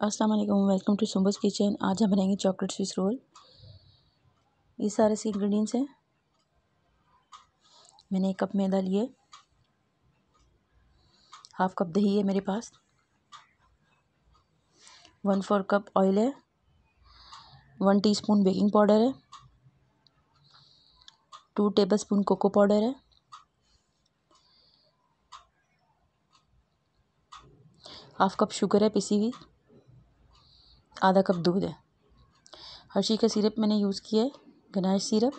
अस्सलाम वालेकुम, welcome to सुम्बुस kitchen. आज हम बनाएंगे चॉकलेट स्विस रोल। ये सारे से इंग्रेडिएंट्स हैं। मैंने 1 कप मैदा लिए, 1/2 कप दही है मेरे पास, 1/4 कप ऑयल है, 1 टीस्पून बेकिंग पाउडर है, 2 टेबलस्पून कोको पाउडर है, 1/2 कप शुगर है पिसी हुई, आधा कप दूध है। हर्शी का सिरप मैंने यूज़ किया है, गनाश सिरप।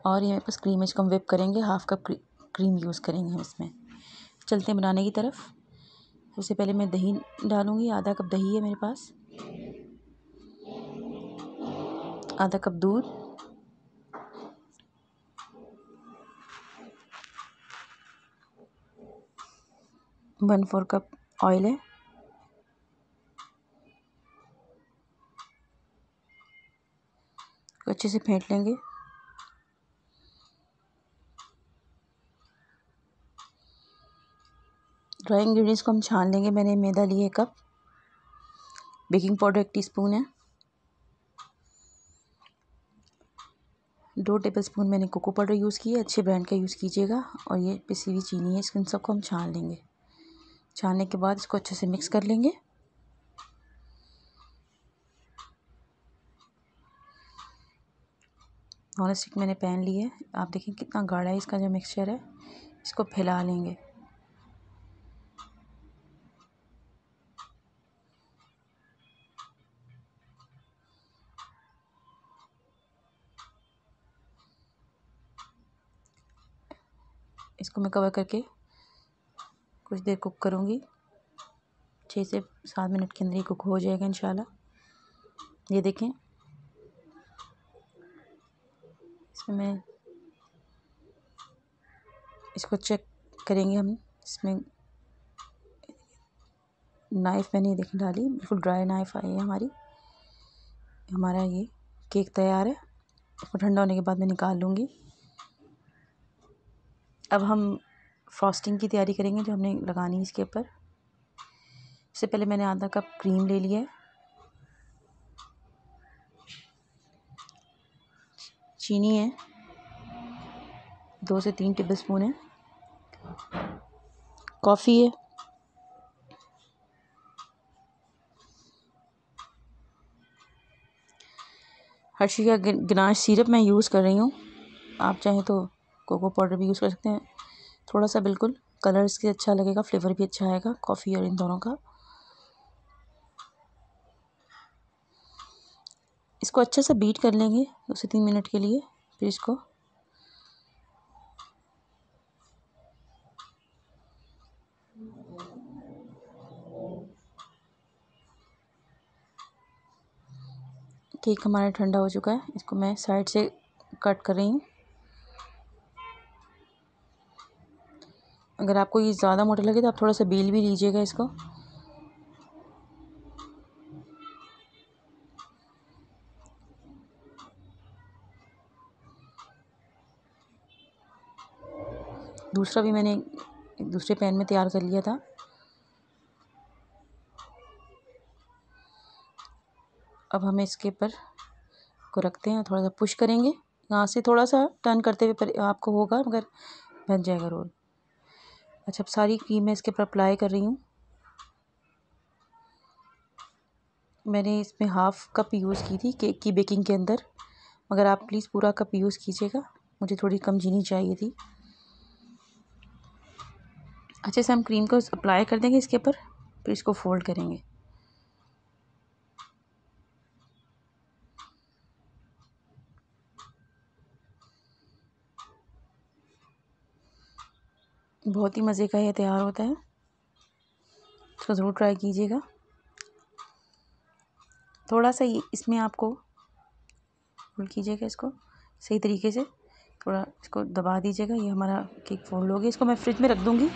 और ये मेरे पास क्रीम है, इसको हम व्हिप करेंगे। 1/2 कप क्रीम यूज़ करेंगे हम इसमें। चलते हैं बनाने की तरफ। सबसे पहले मैं दही डालूँगी। आधा कप दही है मेरे पास, आधा कप दूध, 1/4 कप ऑयल है, अच्छे से फेंट लेंगे। ड्राई इंग्रेडिएंट्स को हम छान लेंगे। मैंने मैदा लिए 1 कप, बेकिंग पाउडर 1 टीस्पून है, 2 टेबलस्पून मैंने कोको पाउडर यूज़ किया है, अच्छे ब्रांड का यूज़ कीजिएगा। और ये पिसी हुई चीनी है। इसको इन सबको हम छान लेंगे। छानने के बाद इसको अच्छे से मिक्स कर लेंगे। नॉन स्टिक मैंने पैन ली है। आप देखें कितना गाढ़ा है इसका जो मिक्सचर है। इसको फैला लेंगे। इसको मैं कवर करके कुछ देर कुक करूँगी। 6 से 7 मिनट के अंदर ही कुक हो जाएगा इंशाल्लाह। ये देखें, इसमें मैं इसको चेक करेंगे हम। इसमें नाइफ़ मैंने देखें डाली, बिल्कुल ड्राई नाइफ़ आई है हमारी। हमारा ये केक तैयार है। इसको ठंडा होने के बाद मैं निकाल लूँगी। अब हम फ्रॉस्टिंग की तैयारी करेंगे जो हमने लगानी है इसके ऊपर। इससे पहले मैंने आधा कप क्रीम ले लिया है, चीनी है 2 से 3 टेबलस्पून है, कॉफ़ी है, हर्शी का गनाश सिरप मैं यूज़ कर रही हूँ। आप चाहें तो कोको पाउडर भी यूज़ कर सकते हैं। थोड़ा सा बिल्कुल कलर इसके अच्छा लगेगा, फ्लेवर भी अच्छा आएगा कॉफ़ी और इन दोनों का। इसको अच्छे से बीट कर लेंगे 2 से 3 मिनट के लिए। फिर इसको केक हमारा ठंडा हो चुका है। इसको मैं साइड से कट कर रही हूँ। अगर आपको ये ज़्यादा मोटा लगे तो आप थोड़ा सा बेल भी लीजिएगा इसको। दूसरा भी मैंने दूसरे पैन में तैयार कर लिया था। अब हमें इसके ऊपर को रखते हैं, थोड़ा सा पुश करेंगे। यहाँ से थोड़ा सा टर्न करते हुए पर आपको होगा, मगर बन जाएगा रोल। अच्छा, अब सारी क्रीम मैं इसके ऊपर अप्लाई कर रही हूँ। मैंने इसमें 1/2 कप यूज़ की थी केक की बेकिंग के अंदर, मगर आप प्लीज़ पूरा कप यूज़ कीजिएगा। मुझे थोड़ी कम चीनी चाहिए थी। अच्छे से हम क्रीम को अप्लाई कर देंगे इसके ऊपर, फिर इसको फोल्ड करेंगे। बहुत ही मज़े का ये तैयार होता है। इसको ज़रूर ट्राई कीजिएगा। थोड़ा सा इसमें आपको फोल्ड कीजिएगा, इसको सही तरीके से थोड़ा इसको दबा दीजिएगा। ये हमारा केक फोल्ड हो गया। इसको मैं फ्रिज में रख दूँगी।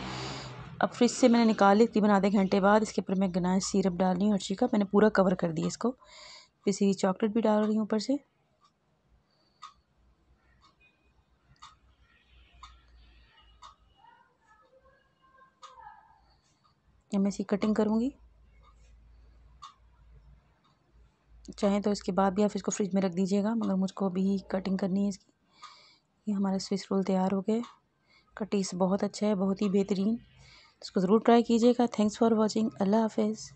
अब फ्रिज से मैंने निकाली तकरीबन आधे घंटे बाद। इसके ऊपर मैं गनाश सिरप डाल रही हूँ हर्शी का। मैंने पूरा कवर कर दिया इसको। पिसी हुई चॉकलेट भी डाल रही हूँ ऊपर से। अब मैं इसी कटिंग करूँगी। चाहें तो इसके बाद भी आप इसको फ्रिज में रख दीजिएगा, मगर मुझको अभी कटिंग करनी है इसकी। ये हमारा स्विस रोल तैयार हो गए। का टेस्ट बहुत अच्छा है, बहुत ही बेहतरीन। इसको ज़रूर ट्राई कीजिएगा। Thanks for watching. अल्लाह हाफिज़।